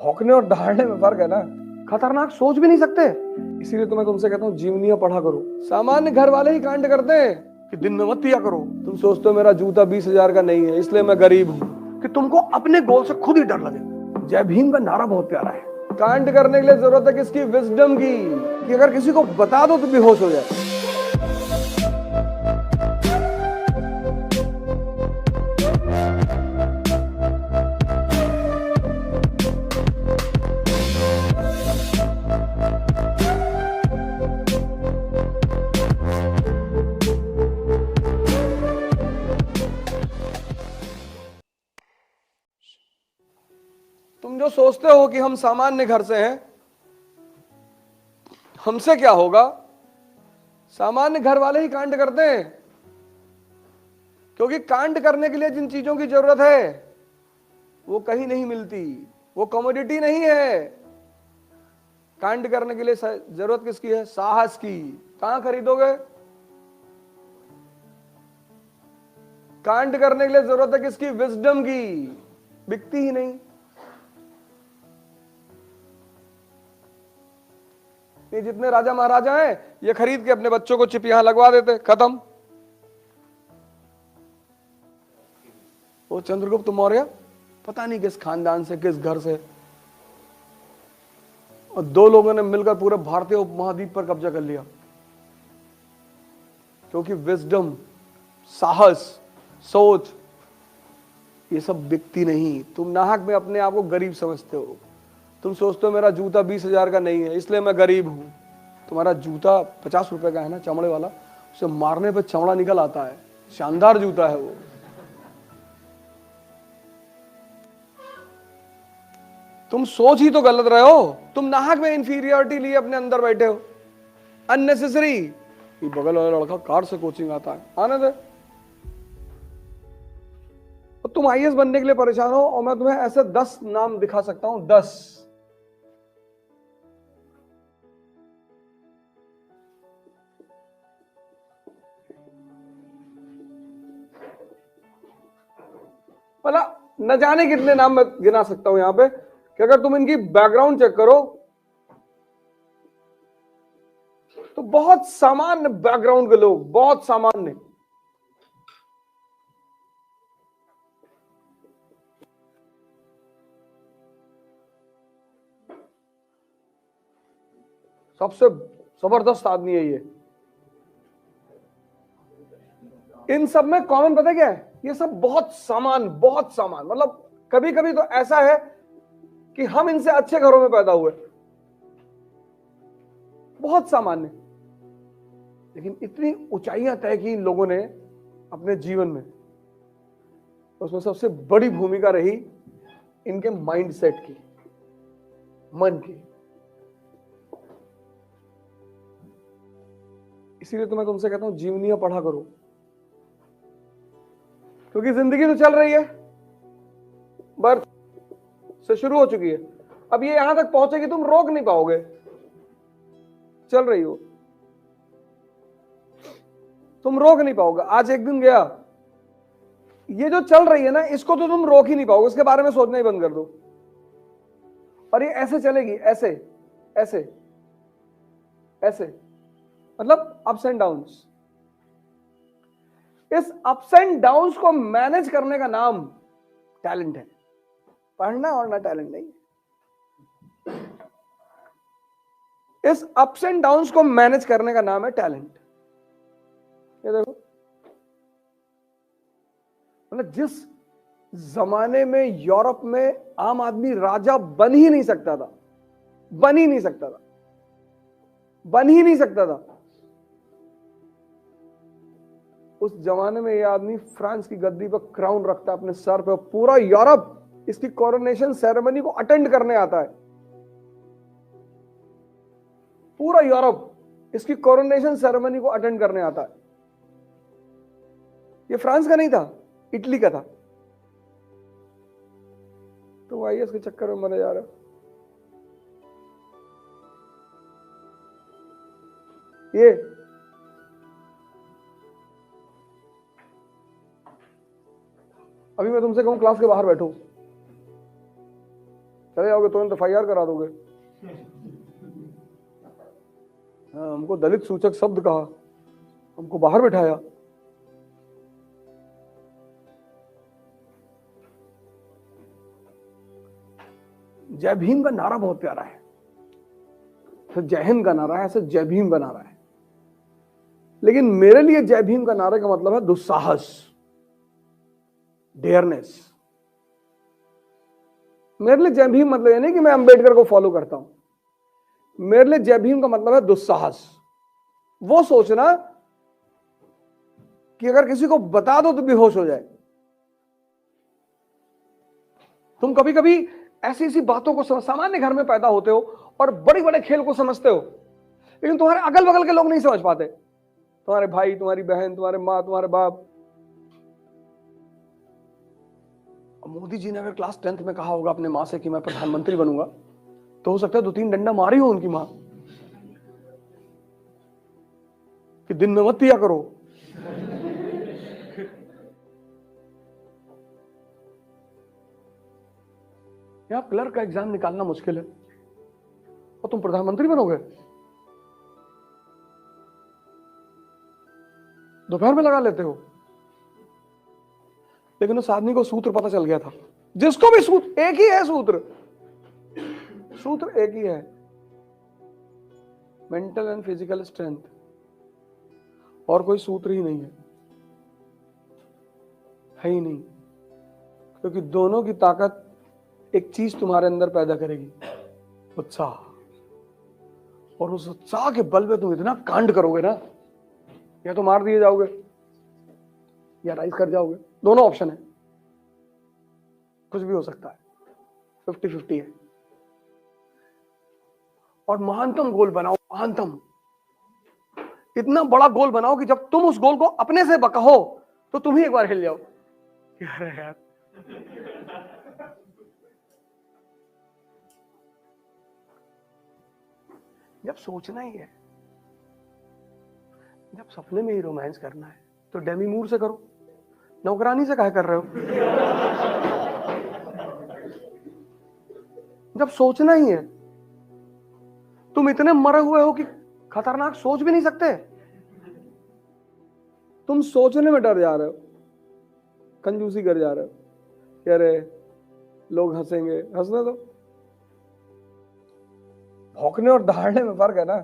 भौंकने और दहाड़ने में फर्क है ना। खतरनाक सोच भी नहीं सकते, इसीलिए तो मैं तुमसे कहता हूँ जीवनियां पढ़ा करो। सामान्य घर वाले ही कांड करते हैं कि दिन में मत पिया करो। तुम सोचते हो मेरा जूता 20,000 का नहीं है इसलिए मैं गरीब हूँ, कि तुमको अपने गोल से खुद ही डर लगे। जय भीम का नारा बहुत प्यारा है। कांड करने के लिए जरूरत है किसकी? विजडम की, कि अगर किसी को बता दो तो बेहोश हो जाए। तुम जो सोचते हो कि हम सामान्य घर से हैं, हमसे क्या होगा? सामान्य घर वाले ही कांड करते हैं, क्योंकि कांड करने के लिए जिन चीजों की जरूरत है वो कहीं नहीं मिलती, वो कमोडिटी नहीं है। कांड करने के लिए जरूरत किसकी है? साहस की। कहां खरीदोगे? कांड करने के लिए जरूरत है किसकी? विजडम की। बिकती ही नहीं। ये जितने राजा महाराजा हैं ये खरीद के अपने बच्चों को चिप यहां लगवा देते, खत्म। वो चंद्रगुप्त मौर्य पता नहीं किस खानदान से, किस घर से, और दो लोगों ने मिलकर पूरे भारतीय उपमहाद्वीप पर कब्जा कर लिया, क्योंकि विजडम, साहस, सोच ये सब बिकती नहीं। तुम नाहक में अपने आप को गरीब समझते हो। तुम सोचते हो मेरा जूता 20,000 का नहीं है इसलिए मैं गरीब हूं। तुम्हारा जूता 50 रुपए का है ना, चमड़े वाला, उसे मारने पर चमड़ा निकल आता है, शानदार जूता है वो। तुम सोच ही तो गलत रहे हो। तुम नाहक में इंफीरियरिटी लिए अपने अंदर बैठे हो, अननेसेसरी। बगल वाला लड़का कार से कोचिंग आता है, आने दे। तो तुम आईएएस बनने के लिए परेशान हो, और मैं तुम्हें ऐसे 10 नाम दिखा सकता हूं, 10। मतलब न जाने कितने नाम मैं गिना सकता हूं यहां पे, कि अगर तुम इनकी बैकग्राउंड चेक करो तो बहुत सामान्य बैकग्राउंड के लोग, बहुत सामान्य। सबसे जबरदस्त आदमी है ये। इन सब में कॉमन पता क्या है? ये सब बहुत सामान, बहुत सामान। मतलब कभी कभी तो ऐसा है कि हम इनसे अच्छे घरों में पैदा हुए, बहुत सामान्य, लेकिन इतनी ऊंचाइयां तय की इन लोगों ने अपने जीवन में। उसमें सबसे बड़ी भूमिका रही इनके माइंडसेट की, मन की। इसीलिए तो मैं तुमसे कहता हूं जीवनियां पढ़ा करो, क्योंकि जिंदगी तो चल रही है, बर्थ से शुरू हो चुकी है, अब ये यहां तक पहुंचेगी, तुम रोक नहीं पाओगे। चल रही हो, तुम रोक नहीं पाओगे। आज एक दिन गया, ये जो चल रही है ना, इसको तो तुम रोक ही नहीं पाओगे, इसके बारे में सोचना ही बंद कर दो। और ये ऐसे चलेगी, ऐसे ऐसे ऐसे, मतलब अप्स एंड डाउन्स। इस अप्स एंड डाउन्स को मैनेज करने का नाम टैलेंट है। पढ़ना और ना टैलेंट नहीं। इस अप्स एंड डाउन्स को मैनेज करने का नाम है टैलेंट। ये देखो, मतलब जिस जमाने में यूरोप में आम आदमी राजा बन ही नहीं सकता था, बन ही नहीं सकता था, बन ही नहीं सकता था, उस जमाने में यह आदमी फ्रांस की गद्दी पर क्राउन रखता है अपने सर पे। पूरा यूरोप इसकी कोरोनेशन सेरेमनी को अटेंड करने आता है। पूरा यूरोप इसकी कोरोनेशन सेरेमनी को अटेंड करने आता है। ये फ्रांस का नहीं था, इटली का था। तो आईएएस के चक्कर में मरे जा रहे। ये अभी मैं तुमसे कहूं क्लास के बाहर बैठो, चले जाओगे तुरंत FIR करा दोगे। हाँ, हमको दलित सूचक शब्द कहा, हमको बाहर बिठाया। जय भीम का नारा बहुत प्यारा है, तो जय हिंद का नारा है, ऐसे जय भीम का नारा है। लेकिन मेरे लिए जय भीम का नारे का मतलब है दुस्साहस, डेयरनेस। मेरे लिए जय भीम मतलब ये नहीं कि मैं अंबेडकर को फॉलो करता हूं। मेरे लिए जय भीम का मतलब है दुस्साहस। वो सोचना कि अगर किसी को बता दो तो बेहोश हो जाए। तुम कभी कभी ऐसी ऐसी बातों को सामान्य घर में पैदा होते हो और बड़े बड़े खेल को समझते हो, लेकिन तुम्हारे अगल बगल के लोग नहीं समझ पाते। तुम्हारे भाई, तुम्हारी बहन, तुम्हारे माँ, तुम्हारे बाप। मोदी जी ने अगर क्लास 10th में कहा होगा अपने माँ से कि मैं प्रधानमंत्री बनूंगा, तो हो सकता है 2-3 डंडा मारी हो उनकी माँ कि दिन में मत पिया करो। यहां क्लर्क का एग्जाम निकालना मुश्किल है और तुम प्रधानमंत्री बनोगे। दोपहर में लगा लेते हो। लेकिन उस आदमी को सूत्र पता चल गया था। जिसको भी सूत्र एक ही है, सूत्र एक ही है, मेंटल एंड फिजिकल स्ट्रेंथ, और कोई सूत्र ही नहीं है ही नहीं। क्योंकि दोनों की ताकत एक चीज तुम्हारे अंदर पैदा करेगी, उत्साह। और उस उत्साह के बल पे तुम इतना कांड करोगे ना, या तो मार दिए जाओगे या राइज कर जाओगे। दोनों ऑप्शन है, कुछ भी हो सकता है, 50-50 है। और महानतम गोल बनाओ, महानतम इतना बड़ा गोल बनाओ कि जब तुम उस गोल को अपने से कहो तो तुम ही एक बार हिल जाओ यार। जब सोचना ही है, जब सपने में ही रोमांस करना है, तो डेमी मूर से करो, नौकरानी से काहे कर रहे हो? जब सोचना ही है, तुम इतने मरे हुए हो कि खतरनाक सोच भी नहीं सकते। तुम सोचने में डर जा रहे हो, कंजूसी कर जा रहे हो कि अरे लोग हंसेंगे। हंसने दो। भौंकने और दहाड़ने में फर्क है ना।